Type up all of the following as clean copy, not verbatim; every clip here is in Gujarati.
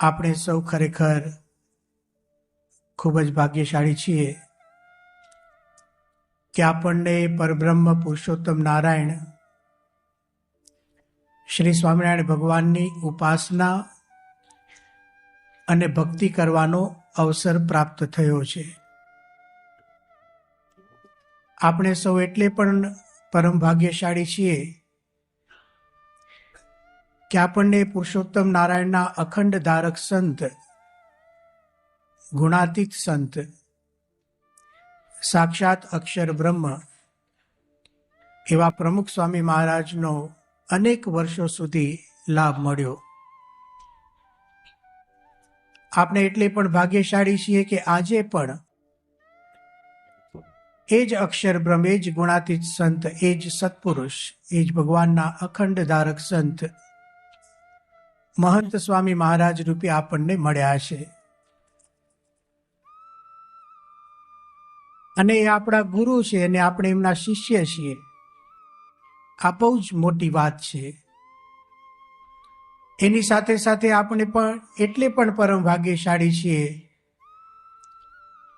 આપણે સૌ ખરેખર ખૂબ જ ભાગ્યશાળી છીએ કે આપણને પરબ્રહ્મ પુરુષોત્તમ નારાયણ શ્રી સ્વામિનારાયણ ભગવાનની ઉપાસના અને ભક્તિ કરવાનો અવસર પ્રાપ્ત થયો છે. આપણે સૌ એટલે પણ પરમ ભાગ્યશાળી છીએ કે આપણને પુરુષોત્તમ નારાયણના અખંડ ધારક સંત, ગુણાતીત સંત, સાક્ષાત અક્ષર બ્રહ્મ એવા પ્રમુખ સ્વામી મહારાજનો અનેક વર્ષો સુધી લાભ મળ્યો. આપણે એટલે પણ ભાગ્યશાળી છીએ કે આજે પણ એ જ અક્ષર બ્રહ્મ, એ જ ગુણાતીત સંત, એ જ સત્પુરુષ, એ જ ભગવાનના અખંડ ધારક સંત મહંત સ્વામી મહારાજ રૂપે આપણને મળ્યા છે. અને એ આપણા ગુરુ છે અને આપણે એમના શિષ્ય છીએ. આ બહુ જ મોટી વાત છે. એની સાથે સાથે આપણે પણ એટલે પણ પરમ ભાગ્યશાળી છીએ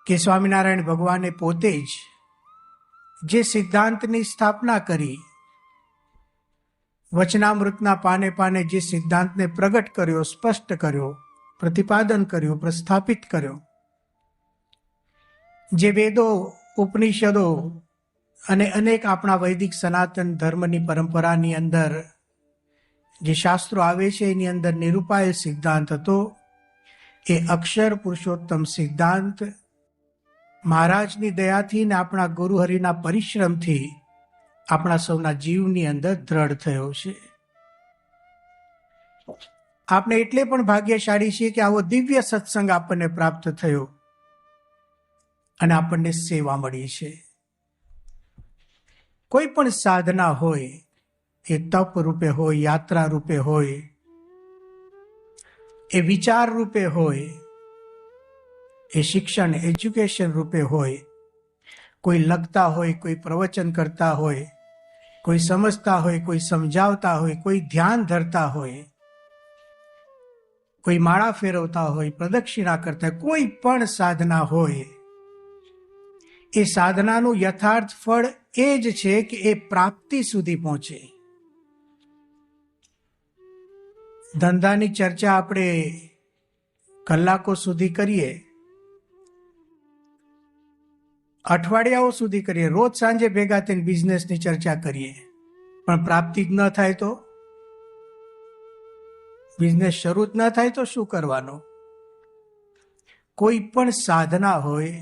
કે સ્વામિનારાયણ ભગવાને પોતે જ જે સિદ્ધાંતની સ્થાપના કરી, વચનામૃતના પાને પાને જે સિદ્ધાંતને પ્રગટ કર્યો, સ્પષ્ટ કર્યો, પ્રતિપાદન કર્યું, પ્રસ્થાપિત કર્યો, જે વેદો, ઉપનિષદો અને અનેક આપણા વૈદિક સનાતન ધર્મની પરંપરાની અંદર જે શાસ્ત્રો આવે છે એની અંદર નિરૂપાયેલ સિદ્ધાંત હતો, એ અક્ષર પુરુષોત્તમ સિદ્ધાંત મહારાજની દયાથી ને આપણા ગુરુહરિના પરિશ્રમથી આપણા સૌના જીવની અંદર દ્રઢ થયો છે. આપણે એટલે પણ ભાગ્યશાળી છીએ કે આવો દિવ્ય સત્સંગ આપણને પ્રાપ્ત થયો અને આપણને સેવા મળી છે. કોઈ પણ સાધના હોય, એ તપ રૂપે હોય, યાત્રા રૂપે હોય, એ વિચાર રૂપે હોય, એ શિક્ષણ, એજ્યુકેશન રૂપે હોય, કોઈ લખતા હોય, કોઈ પ્રવચન કરતા હોય, કોઈ સમજતા હોય, કોઈ સમજાવતા હોય, કોઈ ધ્યાન ધરતા હોય, કોઈ માળા ફેરવતા હોય, પ્રદક્ષિણા કરતા હોય, કોઈ પણ સાધના હોય, એ સાધનાનું યથાર્થ ફળ એ જ છે કે એ પ્રાપ્તિ સુધી પહોંચે. ધંધાની ચર્ચા આપણે કલાકો સુધી કરીએ, અઠવાડિયાઓ સુધી કરીએ, રોજ સાંજે ભેગા થઈને બિઝનેસની ચર્ચા કરીએ, પણ પ્રાપ્તિ જ ન થાય તો, બિઝનેસ શરૂ જ ન થાય તો શું કરવાનું? કોઈ પણ સાધના હોય,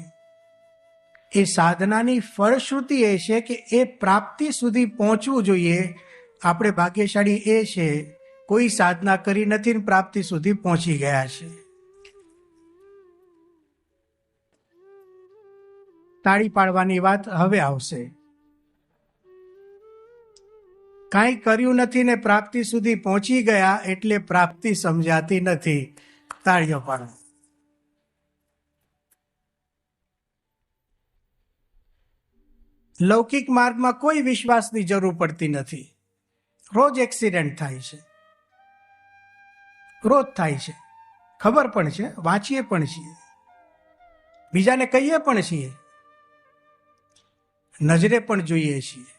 એ સાધનાની ફળશ્રુતિ એ છે કે એ પ્રાપ્તિ સુધી પહોંચવું જોઈએ. આપણે ભાગ્યશાળી એ છે, કોઈ સાધના કરી નથી ને પ્રાપ્તિ સુધી પહોંચી ગયા છે. તાળી પાડવાની વાત હવે આવશે. કાંઈ કર્યું નથી ને પ્રાપ્તિ સુધી પહોંચી ગયા એટલે પ્રાપ્તિ સમજાતી નથી. તાળીઓ પાડો. લૌકિક માર્ગમાં કોઈ વિશ્વાસની જરૂર પડતી નથી. રોજ એક્સિડન્ટ થાય છે, રોજ થાય છે, ખબર પણ છે, વાંચીએ પણ છીએ, બીજાને કહીએ પણ છીએ, નજરે પણ જોઈએ છીએ.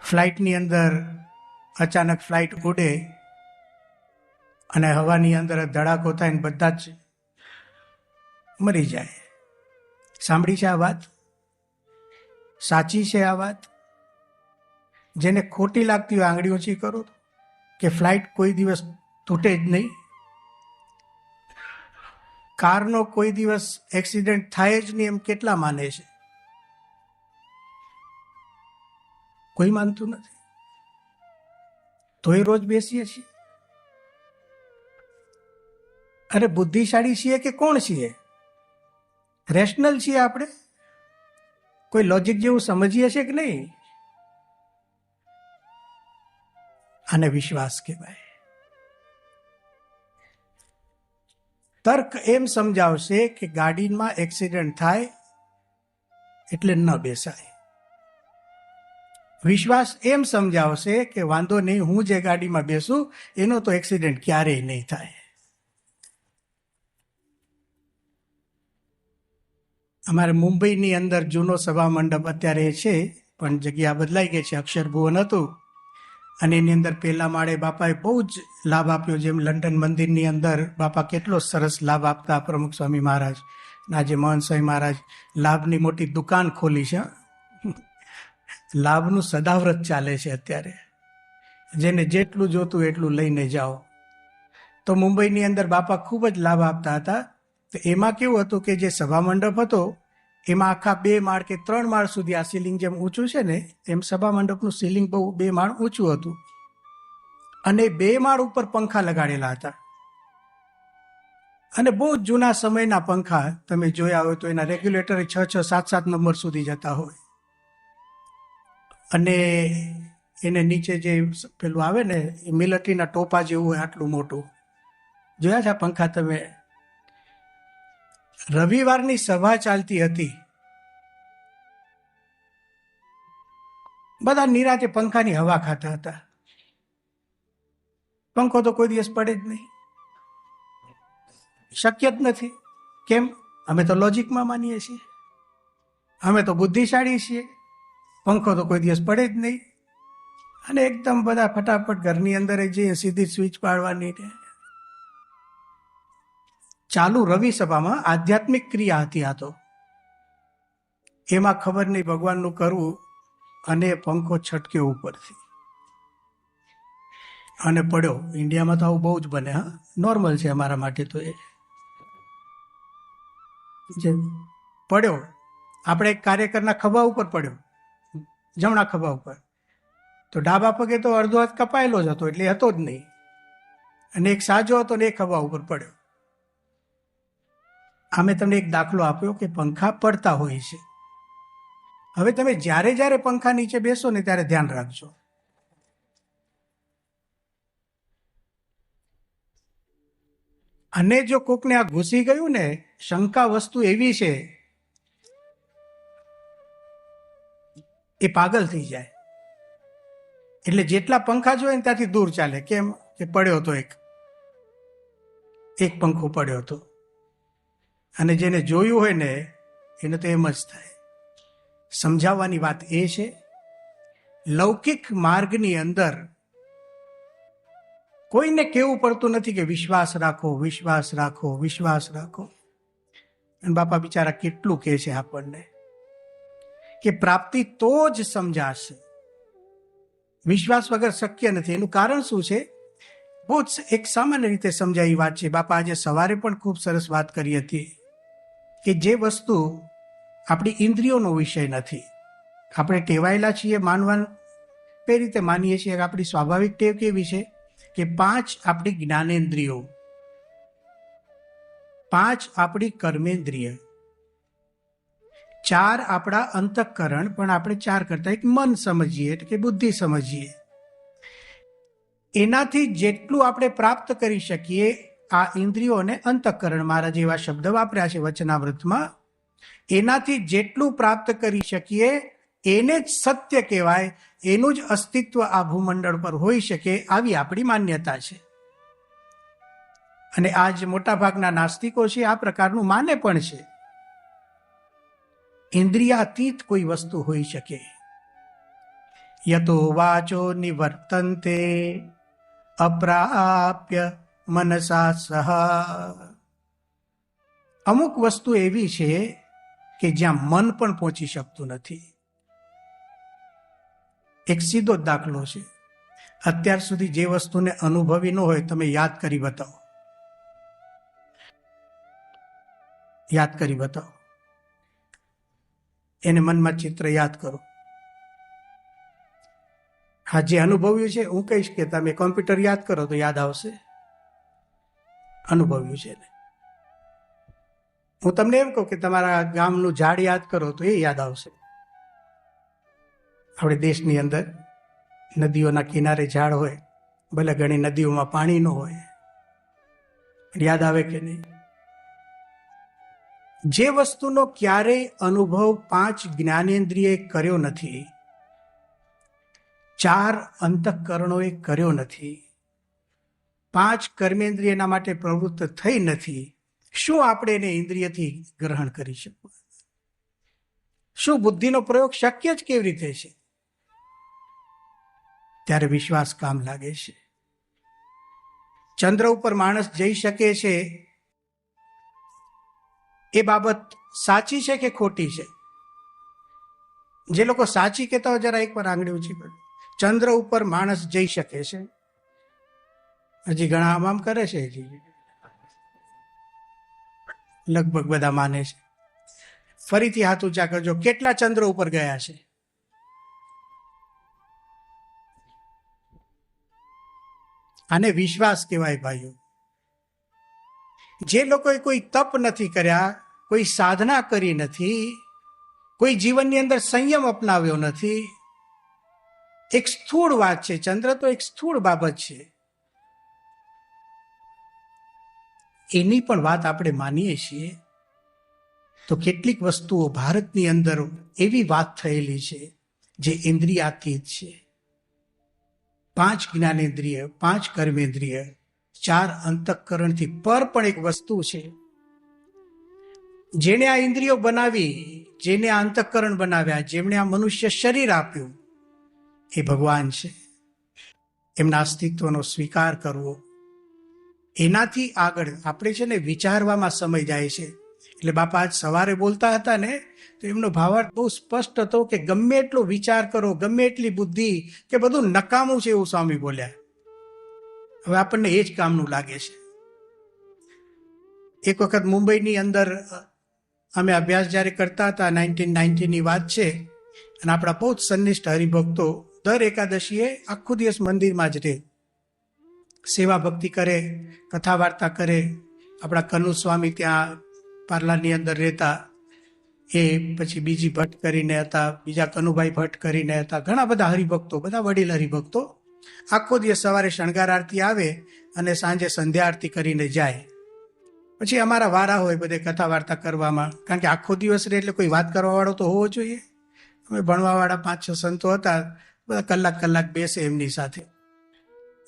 ફ્લાઇટની અંદર અચાનક ફ્લાઇટ ઉડે અને હવાની અંદર ધડાકો થાય ને બધા જ મરી જાય. સાંભળી છે આ વાત? સાચી છે આ વાત? જેને ખોટી લાગતી હોય આંગળી ઊંચી કરો કે ફ્લાઇટ કોઈ દિવસ તૂટે જ નહીં, કારનો કોઈ દિવસ એક્સિડન્ટ થાય જ નહીં, એમ કેટલા માને છે? કોઈ માનતું નથી. તોય રોજ બેસીએ છીએ. અરે બુદ્ધિશાળી છીએ કે કોણ છીએ? રેશનલ છીએ આપણે? કોઈ લોજિક જેવું સમજીએ છીએ કે નહીં? આને વિશ્વાસ કહેવાય. તર્ક એમ સમજાવશે કે ગાડીમાં એક્સિડન્ટ થાય એટલે ન બેસાય. વિશ્વાસ એમ સમજાવશે કે વાંધો નહીં, હું જે ગાડીમાં બેસું એનો તો એક્સિડન્ટ ક્યારેય નહીં થાય. અમારે મુંબઈની અંદર જૂનો સભા મંડપ અત્યારે છે, પણ જગ્યા બદલાઈ ગઈ છે. અક્ષરભુવન હતું અને એની અંદર પહેલા માળે બાપાએ બહુ જ લાભ આપ્યો. જેમ લંડન મંદિરની અંદર બાપા કેટલો સરસ લાભ આપતા પ્રમુખ સ્વામી મહારાજ, આજે મહંત સ્વામી મહારાજ લાભની મોટી દુકાન ખોલી છે. લાભનું સદાવ્રત ચાલે છે અત્યારે. જેને જેટલું જોતું એટલું લઈને જાઓ. તો મુંબઈની અંદર બાપા ખૂબ જ લાભ આપતા હતા. તો એમાં કેવું હતું કે જે સભા મંડપ હતો એમાં આખા 2 માળ કે 3 માળ સુધી, આ સીલિંગ જેમ ઊંચું છે ને એમ સભા મંડપનું સીલિંગ બહુ 2 માળ ઊંચું હતું અને 2 માળ ઉપર પંખા લગાડેલા હતા. અને બહુ જૂના સમયના પંખા તમે જોયા હોય તો એના રેગ્યુલેટર 6, 7 નંબર સુધી જતા હોય. અને એને નીચે જે પેલું આવે ને એ મિલિટરીના ટોપા જેવું હોય, આટલું મોટું. જોયા છે આ પંખા તમે? રવિવારની સભા ચાલતી હતી, બધા નિરાંતે પંખાની હવા ખાતા હતા. પંખો તો કોઈ દિવસ પડે જ નહીં, શક્ય જ નથી. કેમ? અમે તો લોજિકમાં માનીએ છીએ, અમે તો બુદ્ધિશાળી છીએ. પંખો તો કોઈ દિવસ પડે જ નહીં. અને એકદમ બધા ફટાફટ ઘરની અંદર જઈએ, સીધી સ્વિચ પાડવાની. ચાલુ રવિ સભામાં આધ્યાત્મિક ક્રિયા હતી આ તો. એમાં ખબર નહીં ભગવાનનું કરવું અને પંખો છટક્યો ઉપરથી અને પડ્યો. ઇન્ડિયામાં તો આવું બહુ જ બને. હા, નોર્મલ છે અમારા માટે તો. એ જે પડ્યો, આપણે એક કાર્યકરના ખભા ઉપર પડ્યો, જમણા ખભા ઉપર. તો ડાબા પગે તો અડધો હાથ કપાયેલો જ હતો, એટલે હતો જ નહીં. અને એક સાજો હતો ને એ ખભા ઉપર પડ્યો. અમે તમને એક દાખલો આપ્યો કે પંખા પડતા હોય છે. હવે તમે જ્યારે જ્યારે પંખા નીચે બેસો ને ત્યારે ધ્યાન રાખજો. અને જો કોકને આ ઘૂસી ગયું ને, શંકા વસ્તુ એવી છે એ પાગલ થઈ જાય. એટલે જેટલા પંખા જોઈએ ને ત્યાંથી દૂર ચાલે. કેમ? કે પડ્યો હતો એક પંખો પડ્યો હતો. અને જેને જોયું હોય ને એને તો એમ જ થાય. સમજાવવાની વાત એ છે, લૌકિક માર્ગની અંદર કોઈને કહેવું પડતું નથી કે વિશ્વાસ રાખો, વિશ્વાસ રાખો, વિશ્વાસ રાખો. અને બાપા બિચારા કેટલું કહે છે આપણને કે પ્રાપ્તિ તો જ સમજાશે, વિશ્વાસ વગર શક્ય નથી. એનું કારણ શું છે? બહુ જ એક સામાન્ય રીતે સમજાવી વાત છે. બાપા આજે સવારે પણ ખૂબ સરસ વાત કરી હતી કે જે વસ્તુ આપણી ઇન્દ્રિયોનો વિષય નથી, આપણે ટેવાયેલા છીએ માનવા, કઈ રીતે માનીએ છીએ? આપણી સ્વાભાવિક ટેવ કેવી છે કે 5 આપણી જ્ઞાનેન્દ્રિયો, 5 આપણી કર્મેન્દ્રિય, 4 આપણા અંતઃકરણ, પણ આપણે 4 કરતા એક મન સમજીએ એટલે કે બુદ્ધિ સમજીએ. એનાથી જેટલું આપણે પ્રાપ્ત કરી શકીએ, આ ઇન્દ્રિયો અને અંતઃકરણ, મારા જેવા શબ્દ વાપર્યા છે વચનામૃતમાં, એનાથી જેટલું પ્રાપ્ત કરી શકીએ એને જ સત્ય કહેવાય, એનું જ અસ્તિત્વ આ ભૂમંડળ પર હોઈ શકે, આવી આપણી માન્યતા છે. અને આજ મોટાભાગના નાસ્તિકો છે આ પ્રકારનું માને પણ છે. ઇન્દ્રિયાતીત કોઈ વસ્તુ હોઈ શકે. યતો વાચો નિવર્તન્તે અપ્રાપ્ય મનસા સહ. અમુક વસ્તુ એવી છે કે જ્યાં મન પણ પહોંચી શકતું નથી. એક સીધો જ દાખલો છે. અત્યાર સુધી જે વસ્તુને અનુભવી ન હોય, તમે યાદ કરી બતાવો, યાદ કરી બતાવો. એને મનમાં ચિત્ર યાદ કરો. હા, જે અનુભવ્યું છે, હું કહીશ કે તમે કોમ્પ્યુટર યાદ કરો તો યાદ આવશે, અનુભવ્યું છે ને. હું તમને એમ કહું કે તમારા ગામનું ઝાડ યાદ કરો તો એ યાદ આવશે. આપણે દેશની અંદર નદીઓના કિનારે ઝાડ હોય, ભલે ઘણી નદીઓમાં પાણી ન હોય, યાદ આવે કે નહીં? જે વસ્તુનો ક્યારેય અનુભવ 5 જ્ઞાનેન્દ્રિયે કર્યો નથી, 4 અંતઃકરણોએ કર્યો નથી, 5 કર્મેન્દ્રિય એના માટે પ્રવૃત્ત થઈ નથી, શું આપણે એને ઇન્દ્રિયથી ગ્રહણ કરી શકવું? શું બુદ્ધિનો પ્રયોગ શક્ય જ કેવી રીતે છે? ત્યારે વિશ્વાસ કામ લાગે છે. ચંદ્ર ઉપર માણસ જઈ શકે છે એ બાબત સાચી છે કે ખોટી છે? જે લોકો સાચી કહેતા હોય જરા એકવાર આંગળી ઊંચી કરો. ચંદ્ર ઉપર માણસ જઈ શકે છે. હજી ઘણા આમ કરે છે, લગભગ બધા માને છે. ફરીથી હાથ ઊંચા કરજો. કેટલા ચંદ્ર ઉપર ગયા છે? આને વિશ્વાસ કહેવાય ભાઈઓ. જે લોકોએ કોઈ તપ નથી કર્યા, કોઈ સાધના કરી નથી, કોઈ જીવનની અંદર સંયમ અપનાવ્યો નથી, એક સ્થૂળ વાત છે. ચંદ્ર તો એક સ્થૂળ બાબત છે. એની પણ વાત આપણે માનીએ છીએ તો કેટલીક વસ્તુઓ ભારતની અંદર એવી વાત થયેલી છે જે ઇન્દ્રિયાતીત છે. 5 જ્ઞાનેન્દ્રિય, 5 કર્મેન્દ્રિય, 4 અંતઃકરણથી પર પણ એક વસ્તુ છે. જેને આ ઇન્દ્રિયો બનાવી, જેને આ અંતઃકરણ બનાવ્યા, જેમણે આ મનુષ્ય શરીર આપ્યું, એ ભગવાન છે. એમના અસ્તિત્વનો સ્વીકાર કરવો, એનાથી આગળ આપણે છે ને વિચારવામાં સમય જાય છે. એટલે બાપા આજ સવારે બોલતા હતા ને, તો એમનો ભાવાર્થ બહુ સ્પષ્ટ હતો કે ગમે એટલો વિચાર કરો, ગમે એટલી બુદ્ધિ, કે બધું નકામું છે એવું સ્વામી બોલ્યા. હવે આપણને એ જ કામનું લાગે છે. એક વખત મુંબઈની અંદર અમે અભ્યાસ જ્યારે કરતા હતા, 1990ની વાત છે, અને આપણા બહુ જ સંનિષ્ઠ હરિભક્તો દર એકાદશીએ આખો દિવસ મંદિરમાં જ રહે, સેવા ભક્તિ કરે, કથા વાર્તા કરે. આપણા કનુ સ્વામી ત્યાં પાર્લાની અંદર રહેતા, એ પછી બીજી ભટ્ટ કરીને હતા, બીજા કનુભાઈ ભટ્ટ કરીને હતા, ઘણા બધા હરિભક્તો, બધા વડીલ હરિભક્તો આખો દિવસ સવારે શણગાર આરતી આવે અને સાંજે સંધ્યા આરતી કરીને જાય. પછી અમારા વારા હોય બધે કથા વાર્તા કરવામાં, કારણ કે આખો દિવસ રહે એટલે કોઈ વાત કરવાવાળો તો હોવો જોઈએ. અમે ભણવાવાળા 5-6 સંતો હતા, બધા કલાક બેસે એમની સાથે.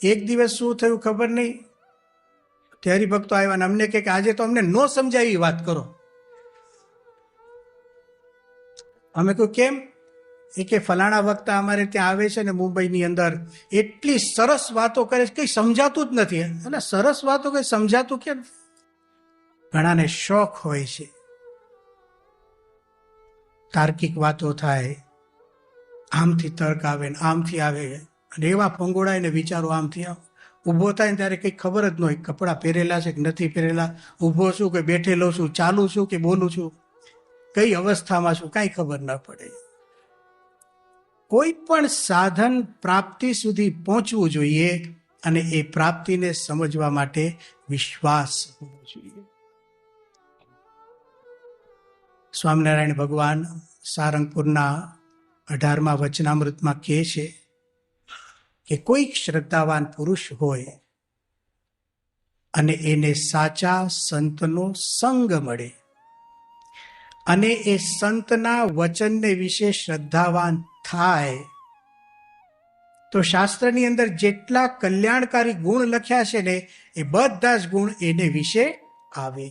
એક દિવસ શું થયું ખબર નહીં, તે હરિભક્તો આવ્યા ને અમને કે આજે તો અમને ન સમજાય વાત કરો. અમે કહ્યું કેમ? એ કે ફલાણા વક્તા અમારે ત્યાં આવે છે ને મુંબઈની અંદર, એટલી સરસ વાતો કરે છે, કંઈ સમજાતું જ નથી. અને સરસ વાતો કંઈ સમજાતું કેમ? ઘણાને શોખ હોય છે, તાર્કિક વાતો થાય, આમથી તર્ક આવે ને આમથી આવે, અને એવા ફંગોળાય ને વિચારો આમથી આમ. ઊભો થાય ને ત્યારે કંઈ ખબર જ ન હોય, કપડાં પહેરેલા છે કે નથી પહેરેલા, ઊભો છું કે બેઠેલો છું, ચાલુ છું કે બોલું છું, કઈ અવસ્થામાં છું, કાંઈ ખબર ન પડે. કોઈ પણ સાધન પ્રાપ્તિ સુધી પહોંચવું જોઈએ, અને એ પ્રાપ્તિને સમજવા માટે વિશ્વાસ હોવો જોઈએ. સ્વામિનારાયણ ભગવાન સારંગપુરના 18મા વચનામૃતમાં કહે છે કે કોઈક શ્રદ્ધાવાન પુરુષ હોય અને એને સાચા સંતનો સંગ મળે, અને એ સંતના વચનને વિશે શ્રદ્ધાવાન થાય, તો શાસ્ત્રની અંદર જેટલા કલ્યાણકારી ગુણ લખ્યા છે ને, એ બધા જ ગુણ એને વિશે આવે.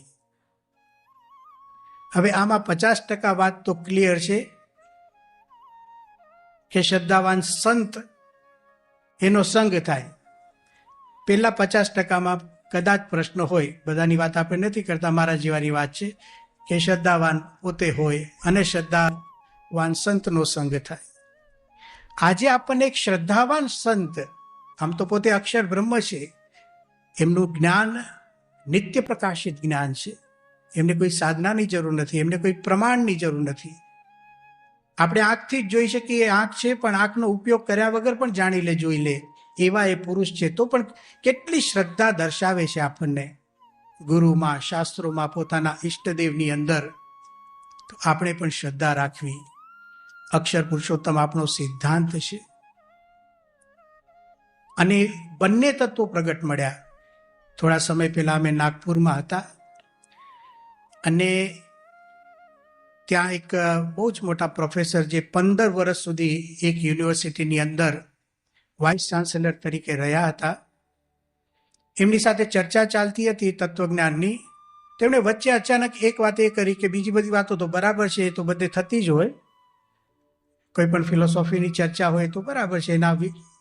હવે આમાં 50% વાત તો ક્લિયર છે કે શ્રદ્ધાવાન સંત એનો સંગ થાય. પેલા 50%માં કદાચ પ્રશ્ન હોય, બધાની વાત આપણે નથી કરતા, મારા જેવાની વાત છે, કે શ્રદ્ધાવાન પોતે હોય અને શ્રદ્ધાવાન સંતનો સંગ થાય. આજે આપણને એક શ્રદ્ધાવાન સંત, આમ તો પોતે અક્ષર બ્રહ્મ છે, એમનું જ્ઞાન નિત્ય પ્રકાશિત જ્ઞાન છે. એમને કોઈ સાધનાની જરૂર નથી, એમને કોઈ પ્રમાણની જરૂર નથી. આપણે આંખથી જ જોઈ શકીએ આંખ છે, પણ આંખનો ઉપયોગ કર્યા વગર પણ જાણી લે, જોઈ લે, એવા એ પુરુષ છે. તો પણ કેટલી શ્રદ્ધા દર્શાવે છે આપણને ગુરુમાં, શાસ્ત્રોમાં, પોતાના ઈષ્ટદેવની અંદર. તો આપણે પણ શ્રદ્ધા રાખવી. અક્ષર પુરુષોત્તમ આપણો સિદ્ધાંત છે. અને બંને તત્વો પ્રગટ મળ્યા. થોડા સમય પહેલા અમે નાગપુરમાં હતા, અને ત્યાં એક બહુ જ મોટા પ્રોફેસર, જે 15 વર્ષ સુધી એક યુનિવર્સિટીની અંદર વાઇસ ચાન્સેલર તરીકે રહ્યા હતા. એમની સાથે ચર્ચા ચાલતી હતી તત્વજ્ઞાનની. તેમણે વચ્ચે અચાનક એક વાત એ કરી કે બીજી બધી વાતો તો બરાબર છે, એ તો બધે થતી જ હોય, કોઈ પણ ફિલોસોફીની ચર્ચા હોય તો બરાબર છે, એના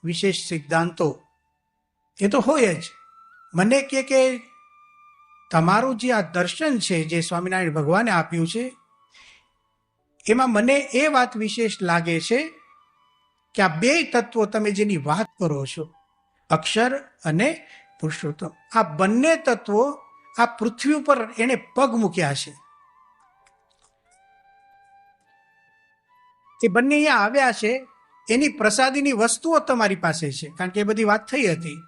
વિશેષ સિદ્ધાંતો એ તો હોય જ. મને કે તમારું જે આ દર્શન છે જે સ્વામિનારાયણ ભગવાને આપ્યું છે એમાં મને એ વાત વિશેષ લાગે છે કે આ બે તત્વો તમે જેની વાત કરો છો, અક્ષર અને પુરુષોત્તમ, આ બંને તત્વો આ પૃથ્વી ઉપર એને પગ મૂક્યા છે. એ બંને અહીંયા આવ્યા છે, એની પ્રસાદીની વસ્તુઓ તમારી પાસે છે, કારણ કે એ બધી વાત થઈ હતી.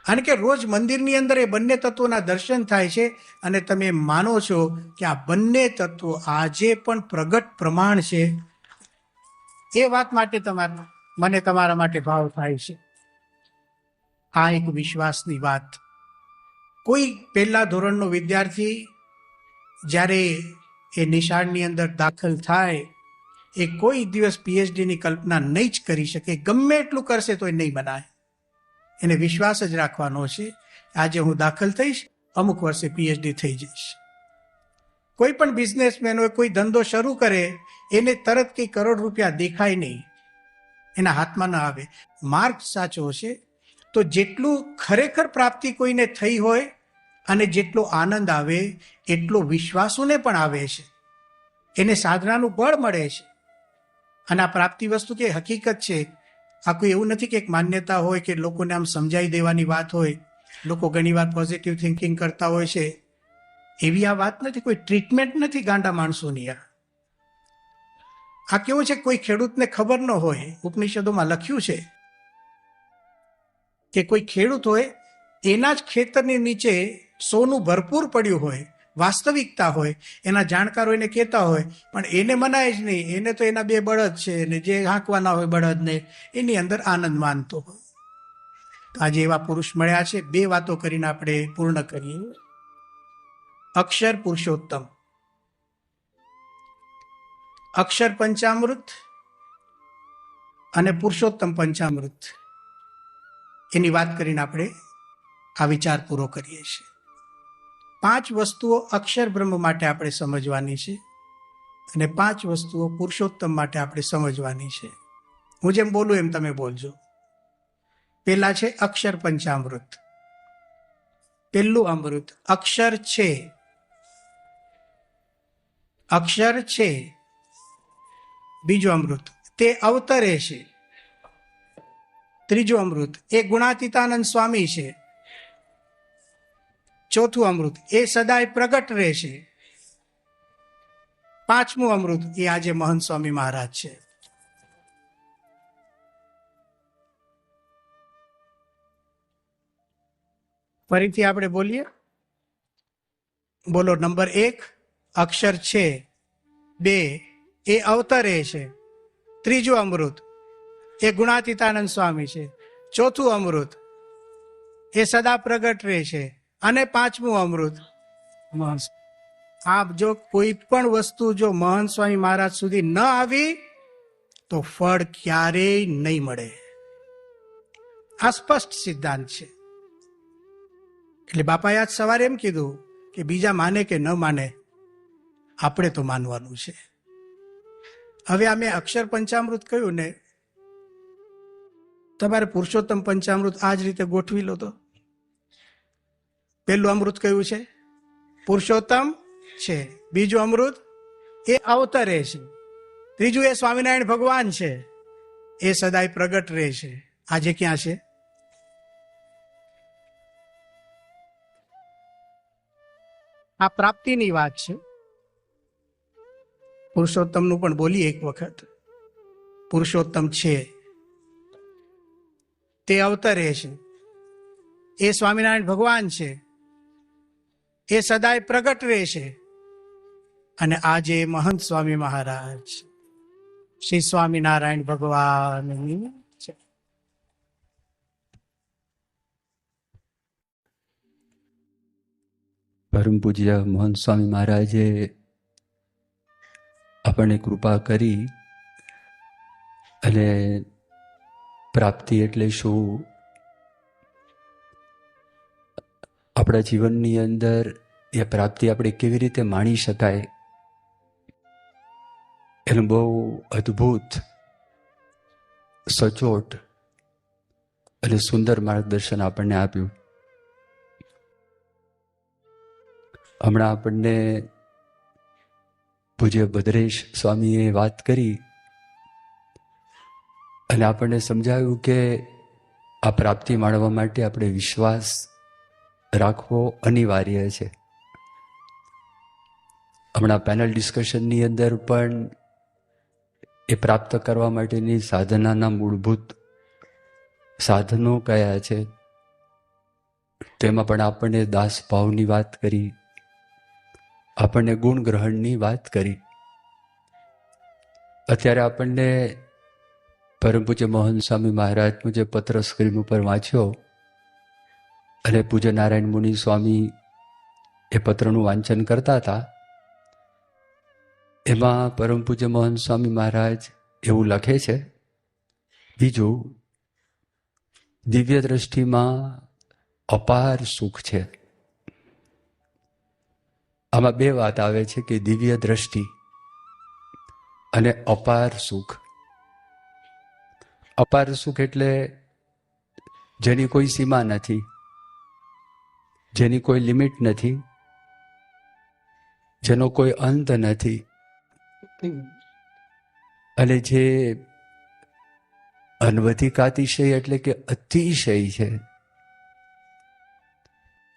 અને કે રોજ મંદિરની અંદર એ બંને તત્વોના દર્શન થાય છે અને તમે માનો છો કે આ બંને તત્વો આજે પણ પ્રગટ પ્રમાણ છે. એ વાત માટે મને તમારા માટે ભાવ થાય છે. આ એક વિશ્વાસની વાત. કોઈ પહેલા ધોરણનો વિદ્યાર્થી જ્યારે એ નિશાળની અંદર દાખલ થાય એ કોઈ દિવસ પીએચડીની કલ્પના નહીં જ કરી શકે. ગમે એટલું કરશે તો એ નહીં બનાય. એને વિશ્વાસ જ રાખવાનો છે, આજે હું દાખલ થઈશ, અમુક વર્ષે પીએચડી થઈ જઈશ. કોઈ પણ બિઝનેસમેન હોય, કોઈ ધંધો શરૂ કરે, એને તરત કંઈ કરોડ રૂપિયા દેખાય નહીં, એના હાથમાં ન આવે. માર્ગ સાચો છે તો જેટલું ખરેખર પ્રાપ્તિ કોઈને થઈ હોય અને જેટલો આનંદ આવે એટલો વિશ્વાસોને પણ આવે છે. એને સાધનાનું બળ મળે છે. અને આ પ્રાપ્તિ વસ્તુ કે હકીકત છે. આ કોઈ એવું નથી કે એક માન્યતા હોય કે લોકોને આમ સમજાવી દેવાની વાત હોય. લોકો ઘણીવાર પોઝિટિવ થિંકિંગ કરતા હોય છે, એવી આ વાત નથી. કોઈ ટ્રીટમેન્ટ નથી ગાંડા માણસોની. આ કેવું છે, કોઈ ખેડૂતને ખબર ન હોય, ઉપનિષદોમાં લખ્યું છે કે કોઈ ખેડૂત હોય, એના જ ખેતરની નીચે સોનું ભરપૂર પડ્યું હોય, વાસ્તવિકતા હોય, એના જાણકારો એને કહેતા હોય, પણ એને મનાય જ નહીં. એને તો એના બે બળદ છે ને જે હાંકવાના હોય બળદને, એની અંદર આનંદ માનતો હોય. આજે એવા પુરુષ મળ્યા છે. બે વાતો કરીને આપણે પૂર્ણ કરીએ. અક્ષર પુરુષોત્તમ, અક્ષર પંચામૃત અને પુરુષોત્તમ પંચામૃત, એની વાત કરીને આપણે આ વિચાર પૂરો કરીએ છીએ. 5 વસ્તુઓ અક્ષર બ્રહ્મ માટે આપણે સમજવાની છે અને 5 વસ્તુઓ પુરુષોત્તમ માટે આપણે સમજવાની છે. હું જેમ બોલું એમ તમે બોલજો. પહેલા છે અક્ષર પંચામૃત. પહેલું અમૃત અક્ષર છે. અક્ષર છે. બીજું અમૃત તે અવતરે છે. ત્રીજું અમૃત એ ગુણાતીતાનંદ સ્વામી છે. ચોથું અમૃત એ સદાય પ્રગટ રહેશે. પાંચમું અમૃત એ આજે મહંત સ્વામી મહારાજ છે. ફરીથી આપણે બોલીએ. બોલો. નંબર 1 અક્ષર છે. 2 એ અવતરે છે. ત્રીજું અમૃત એ ગુણાતીતાનંદ સ્વામી છે. ચોથું અમૃત એ સદા પ્રગટ રહે છે. અને પાંચમું અમૃત મહંત. આપ જો કોઈ પણ વસ્તુ જો મહંત સ્વામી મહારાજ સુધી ન આવી તો ફળ ક્યારેય નહીં મળે. આ સ્પષ્ટ સિદ્ધાંત છે. એટલે બાપાએ આજ સવારે એમ કીધું કે બીજા માને કે ન માને, આપણે તો માનવાનું છે. હવે આ મેં અક્ષર પંચામૃત કહ્યું ને, તમારે પુરુષોત્તમ પંચામૃત આ જ રીતે ગોઠવી લો. તો પહેલું અમૃત કયું છે? પુરુષોત્તમ છે. બીજું અમૃત એ અવતરે છે. ત્રીજું એ સ્વામિનારાયણ ભગવાન છે, એ સદાય પ્રગટ રહે છે. આજે ક્યાં છે? આ પ્રાપ્તિની વાત છે. પુરુષોત્તમનું પણ બોલીએ એક વખત. પુરુષોત્તમ છે, તે અવતરે છે, એ સ્વામિનારાયણ ભગવાન છે, એ સદાય પ્રગટ રહે છે. અને આજે મહંત સ્વામી મહારાજ શ્રી સ્વામિનારાયણ ભગવાનની છે. પરમ પૂજ્ય મહંત સ્વામી મહારાજે આપણને કૃપા કરી અને પ્રાપ્તિ એટલે શું? આપણા જીવનની અંદર એ પ્રાપ્તિ આપણે કેવી રીતે માણી શકાય એનું બહુ અદ્ભુત, સચોટ અને સુંદર માર્ગદર્શન આપણને આપ્યું. હમણાં આપણને પૂજ્ય ભદ્રેશ સ્વામીએ વાત કરી અને આપણને સમજાવ્યું કે આ પ્રાપ્તિ માણવા માટે આપણે વિશ્વાસ રાખવો અનિવાર્ય છે. હમણાં પેનલ ડિસ્કશનની અંદર પણ એ પ્રાપ્ત કરવા માટેની સાધનાના મૂળભૂત સાધનો કયા છે તેમાં પણ આપણને દાસભાવની વાત કરી, આપણને ગુણ ગ્રહણની વાત કરી. અત્યારે આપણને પરમ પૂજ્ય મોહન સ્વામી મહારાજનો જે પત્ર સ્ક્રીન ઉપર વાંચ્યો અને પૂજ્ય નારાયણ મુનિ સ્વામી એ પત્રનું વાંચન કરતા હતા, એમાં પરમ પૂજ્ય મોહન સ્વામી મહારાજ એવું લખે છે, બીજું, દિવ્ય દ્રષ્ટિમાં અપાર સુખ છે. આમાં બે વાત આવે છે કે દિવ્ય દ્રષ્ટિ અને અપાર સુખ. અપાર સુખ એટલે જેની કોઈ સીમા નથી, જેની કોઈ લિમિટ નથી, જેનો કોઈ અંત નથી, અને જે અનવધિકાતિશય એટલે કે અતિશય છે.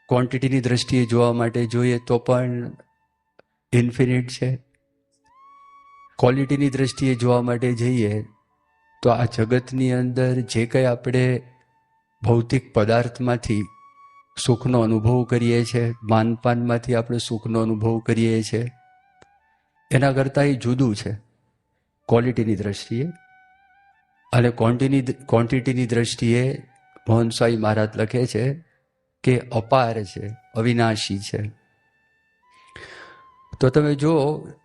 ક્વોન્ટિટીની દ્રષ્ટિએ જોવા માટે જોઈએ તો પણ ઇન્ફિનિટ છે. ક્વોલિટીની દ્રષ્ટિએ જોવા માટે જઈએ તો આ જગતની અંદર જે કંઈ આપણે ભૌતિક પદાર્થમાંથી સુખનો અનુભવ કરીએ છીએ, માનપાનમાંથી આપણે સુખનો અનુભવ કરીએ છીએ, એના કરતાં એ જુદું છે ક્વોલિટીની દ્રષ્ટિએ. અને ક્વોન્ટિટીની દ્રષ્ટિએ મોહન સ્વામી મહારાજ લખે છે કે અપાર છે, અવિનાશી છે. તો તમે જો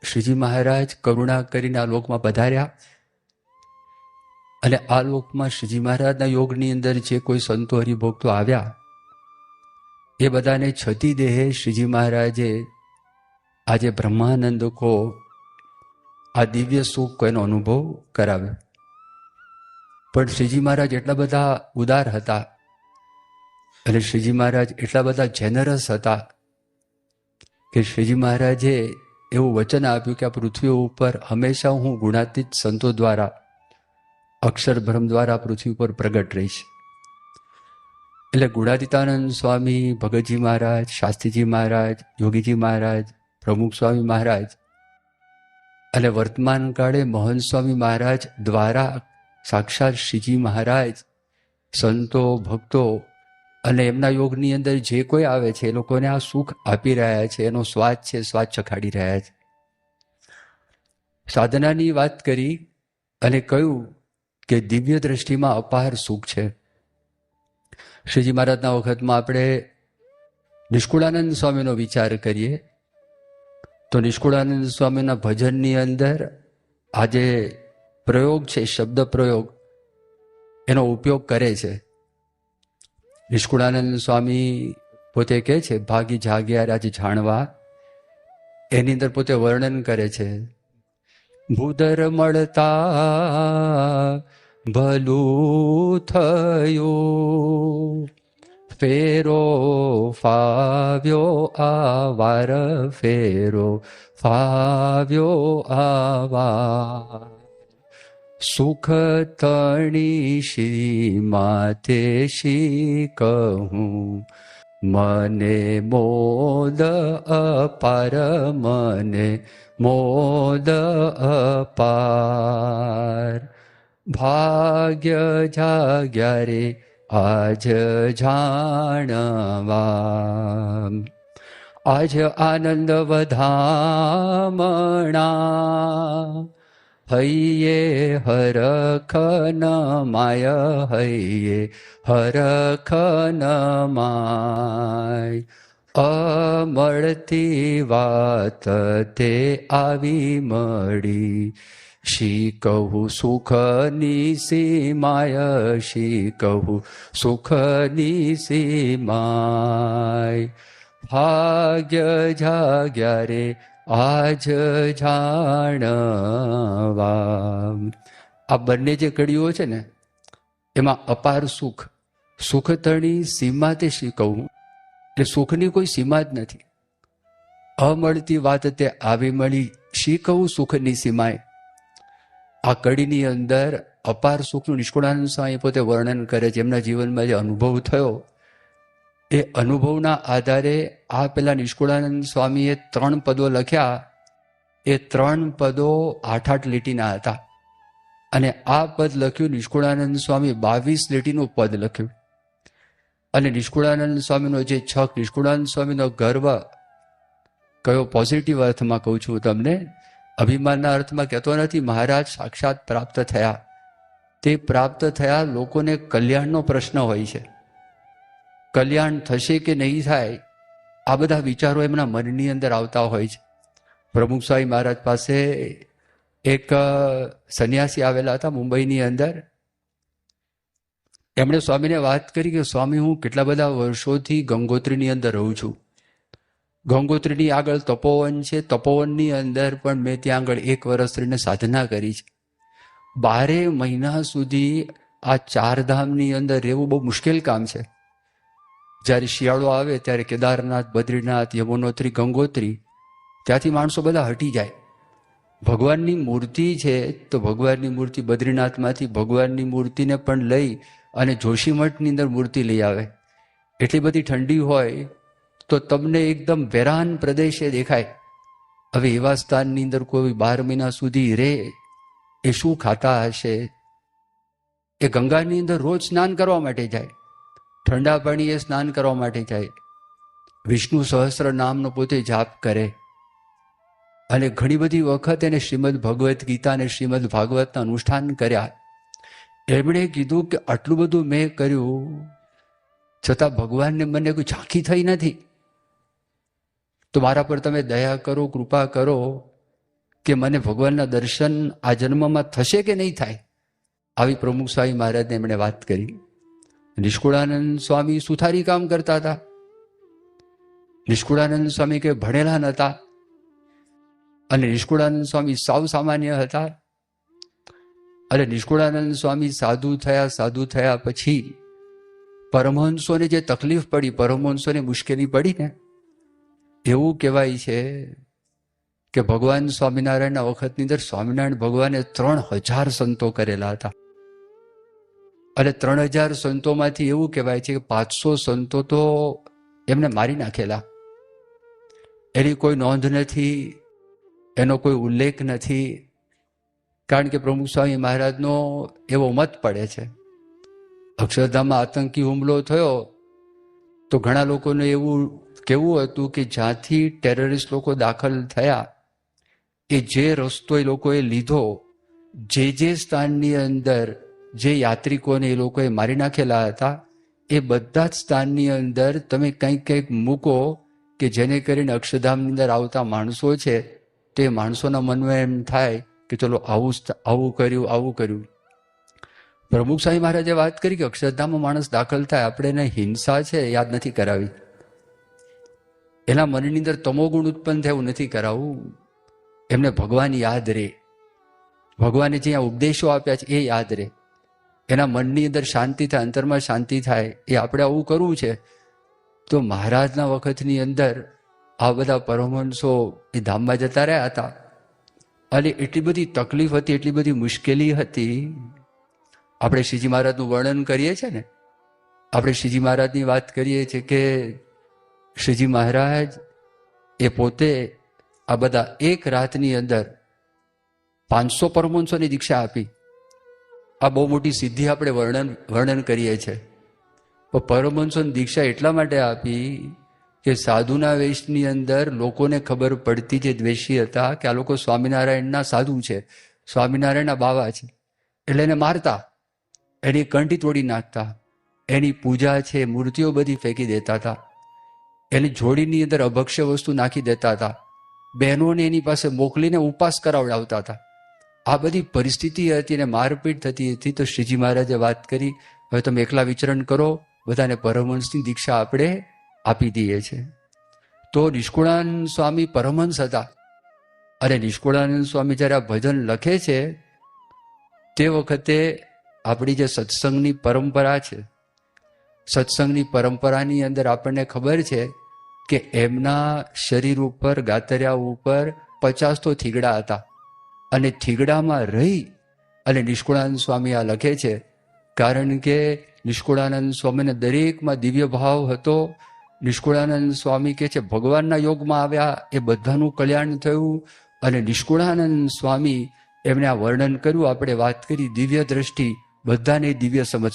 શ્રીજી મહારાજ કરુણા કરીને આ લોકમાં પધાર્યા અને આ લોકમાં શ્રીજી મહારાજના યોગની અંદર જે કોઈ સંતો હરિભક્તો આવ્યા એ બધાને છતી દેહે શ્રીજી મહારાજે આજે બ્રહ્માનંદ કો આ દિવ્ય સુખ એનો અનુભવ કરાવ્યો. પણ શ્રીજી મહારાજ એટલા બધા ઉદાર હતા અને શ્રીજી મહારાજ એટલા બધા જેનરસ હતા કે શ્રીજી મહારાજે એવું વચન આપ્યું કે આ પૃથ્વી ઉપર હંમેશા હું ગુણાતીત સંતો દ્વારા, અક્ષર બ્રહ્મ દ્વારા પૃથ્વી ઉપર પ્રગટ રહીશ. એટલે ગુણાતીતાનંદ સ્વામી, ભગતજી મહારાજ, શાસ્ત્રીજી મહારાજ, યોગીજી મહારાજ, પ્રમુખ સ્વામી મહારાજ અને વર્તમાન કાળે મોહન સ્વામી મહારાજ દ્વારા સાક્ષાત શ્રીજી મહારાજ સંતો, ભક્તો અને એમના યોગની અંદર જે કોઈ આવે છે એ લોકોને આ સુખ આપી રહ્યા છે, એનો સ્વાદ છે, સ્વાદ ચખાડી રહ્યા છે. સાધનાની વાત કરી અને કહ્યું કે દિવ્ય દ્રષ્ટિમાં અપાર સુખ છે. શ્રીજી મહારાજના વખતમાં આપણે નિષ્કુળાનંદ સ્વામીનો વિચાર કરીએ તો નિષ્કુળાનંદ સ્વામીના ભજનની અંદર આજે પ્રયોગ છે, શબ્દ પ્રયોગ, એનો ઉપયોગ કરે છે. નિષ્કુળાનંદ સ્વામી પોતે કહે છે, ભાગી જાગ્યા આજે જાણવા, એની અંદર પોતે વર્ણન કરે છે, ભૂદર મળતા ભલું થયું, ફેરો ફાવ્યો આવાર, ફેરો ફાવ્યો આવાર, સુખ તણી શ્રી માતે શી કહું, મને મોદ અપાર, મને મોદ અપાર, ભાગ્ય જાગ્યા રે આજ જાણવા, આજ આનંદ વધામણા, હૈયે હરખ ન માય, હૈયે હરખ ન માય, અમળતી વાત તે આવી મળી, શી કહું સુખની સીમાય, શી કહું સુખની સીમાય. ભાગ્ય જાગ્યા રે આજ જાણવા. આ બંને જે કડીઓ છે ને એમાં અપાર સુખ, સુખતણી સીમા તે શી કહું, એટલે સુખની કોઈ સીમા જ નથી. અમળતી વાત તે આવી મળી, શી કહું સુખની સીમાએ. આ કડીની અંદર અપાર સુખનું નિષ્કુળાનંદ સ્વામી પોતે વર્ણન કરે છે. એમના જીવનમાં જે અનુભવ થયો એ અનુભવના આધારે આ પેલા નિષ્કુળાનંદ સ્વામીએ 3 પદો લખ્યા. એ 3 પદો 8-8 લીટીના હતા. અને આ પદ લખ્યું નિષ્કુળાનંદ સ્વામી 22 લીટીનું પદ લખ્યું. અને નિષ્કુળાનંદ સ્વામીનો જે છક, નિષ્કુળાનંદ સ્વામીનો ગર્વ, કયો પોઝિટિવ અર્થમાં કહું છું તમને, અભિમાનના અર્થમાં કહેતો નથી. મહારાજ સાક્ષાત પ્રાપ્ત થયા. તે પ્રાપ્ત થયા લોકોને કલ્યાણનો પ્રશ્ન હોય છે. કલ્યાણ થશે કે નહીં થાય, આ બધા વિચારો એમના મનની અંદર આવતા હોય છે. પ્રમુખ સ્વામી મહારાજ પાસે એક સંન્યાસી આવેલા હતા મુંબઈની અંદર. એમણે સ્વામીને વાત કરી કે સ્વામી, હું કેટલા બધા વર્ષોથી ગંગોત્રીની અંદર રહું છું. ગંગોત્રીની આગળ તપોવન છે. તપોવનની અંદર પણ મેં ત્યાં આગળ 1 વર્ષ રહીને સાધના કરી છે. 12 મહિના સુધી આ 4 ધામની અંદર રહેવું બહુ મુશ્કેલ કામ છે. જ્યારે શિયાળો આવે ત્યારે કેદારનાથ, બદ્રીનાથ, યમુનોત્રી, ગંગોત્રી, ત્યાંથી માણસો બધા હટી જાય. ભગવાનની મૂર્તિ છે તો ભગવાનની મૂર્તિ બદ્રીનાથમાંથી ભગવાનની મૂર્તિને પણ લઈ અને જોશીમઠની અંદર મૂર્તિ લઈ આવે. એટલી બધી ઠંડી હોય તો તમને એકદમ વેરાન પ્રદેશે દેખાય. હવે એવા સ્થાનની અંદર કોઈ 12 મહિના સુધી રહે, એ શું ખાતા હશે? એ ગંગાની અંદર રોજ સ્નાન કરવા માટે જાય, ઠંડા પાણીએ સ્નાન કરવા માટે જાય, વિષ્ણુ સહસ્ત્ર નામનો પોતે જાપ કરે. અને ઘણી બધી વખત એને શ્રીમદ ભગવદ્ ગીતા અને શ્રીમદ ભાગવતના અનુષ્ઠાન કર્યા. એમણે કીધું કે આટલું બધું મેં કર્યું છતાં ભગવાનને મને કોઈ ઝાંખી થઈ નથી. તો મારા પર તમે દયા કરો, કૃપા કરો કે મને ભગવાનના દર્શન આ જન્મમાં થશે કે નહીં થાય. આવી પ્રમુખ સ્વામી મહારાજને એમણે વાત કરી. નિષ્કુળાનંદ સ્વામી સુથારી કામ કરતા હતા. નિષ્કુળાનંદ સ્વામી કે ભણેલા નહોતા. અને નિષ્કુળાનંદ સ્વામી સાવ સામાન્ય હતા. અને નિષ્કુળાનંદ સ્વામી સાધુ થયા. સાધુ થયા પછી પરમહંસોને જે તકલીફ પડી, પરમહંસોને મુશ્કેલી પડી ને, એવું કહેવાય છે કે ભગવાન સ્વામિનારાયણના વખતની અંદર સ્વામિનારાયણ ભગવાને 3000 સંતો કરેલા હતા. અને 3000 સંતોમાંથી એવું કહેવાય છે કે 500 સંતો તો એમને મારી નાખેલા. એની કોઈ નોંધ નથી, એનો કોઈ ઉલ્લેખ નથી. કારણ કે પ્રમુખ સ્વામી મહારાજનો એવો મત પડે છે. અક્ષરધામમાં આતંકી હુમલો થયો તો ઘણા લોકોને એવું કેવું હતું કે જ્યાંથી ટેરરિસ્ટ લોકો દાખલ થયા, એ જે રસ્તો એ લોકોએ લીધો, જે સ્થાનની અંદર જે યાત્રિકોને એ લોકોએ મારી નાખેલા હતા, એ બધા જ સ્થાનની અંદર તમે કંઈક મૂકો કે જેને કરીને અક્ષરધામની અંદર આવતા માણસો છે તે માણસોના મનમાં એમ થાય કે ચલો આવું કર્યું. પ્રમુખ સ્વામી મહારાજે વાત કરી કે અક્ષરધામમાં માણસ દાખલ થાય, આપણે એને હિંસા છે યાદ નથી કરાવી, એના મનની અંદર તમોગુણ ઉત્પન્ન થાય એવું નથી કરાવવું. એમને ભગવાન યાદ રહે, ભગવાને જે ઉપદેશો આપ્યા છે એ યાદ રહે, એના મનની અંદર શાંતિ થાય, અંતરમાં શાંતિ થાય. એ આપણે આવું કરવું છે. તો મહારાજના વખતની અંદર આ બધા પરમહંસો એ ધામમાં જતા રહ્યા હતા. અને એટલી બધી તકલીફ હતી, એટલી બધી મુશ્કેલી હતી. આપણે શ્રીજી મહારાજનું વર્ણન કરીએ છીએ ને, આપણે શ્રીજી મહારાજની વાત કરીએ છીએ કે શ્રીજી મહારાજ એ પોતે આ બધા એક રાતની અંદર 500 પરમહંસોની દીક્ષા આપી. આ બહુ મોટી સિદ્ધિ આપણે વર્ણન કરીએ છીએ. પણ પરમહંસોની દીક્ષા એટલા માટે આપી કે સાધુના વેશની અંદર લોકોને ખબર પડતી, જે દ્વેષી હતા, કે આ લોકો સ્વામિનારાયણના સાધુ છે, સ્વામિનારાયણના બાવા છે, એટલે એને મારતા, એની કંઠી તોડી નાખતા, એની પૂજા છે, મૂર્તિઓ બધી ફેંકી દેતા હતા, એની જોડીની અંદર અભક્ષ્ય વસ્તુ નાખી દેતા હતા, બહેનોને એની પાસે મોકલીને ઉપવાસ કરાવડાવતા હતા. આ બધી પરિસ્થિતિ હતી ને મારપીટ થતી હતી, તો શ્રીજી મહારાજે વાત કરી, હવે તમે એકલા વિચરણ કરો, બધાને પરમહંસની દીક્ષા આપણે આપી દઈએ છીએ. તો નિષ્કુળાનંદ સ્વામી પરમહંસ હતા. અને નિષ્કુળાનંદ સ્વામી જ્યારે આ ભજન લખે છે તે વખતે આપણી જે સત્સંગની પરંપરા છે, સત્સંગની પરંપરાની અંદર આપણને ખબર છે કે એમના શરીર ઉપર, ગાતરિયા ઉપર 50 તો થીગડા હતા. અને થીગડામાં રહી અને નિષ્કુળાનંદ સ્વામી આ લખે છે, કારણ કે નિષ્કુળાનંદ સ્વામીને દરેકમાં દિવ્ય ભાવ હતો. નિષ્કુળાનંદ સ્વામી કહે છે ભગવાનના યોગમાં આવ્યા, એ બધાનું કલ્યાણ થયું. અને નિષ્કુળાનંદ સ્વામી એમણે આ વર્ણન કર્યું, આપણે વાત કરી દિવ્ય દ્રષ્ટિ, બધાને દિવ્ય સમજ.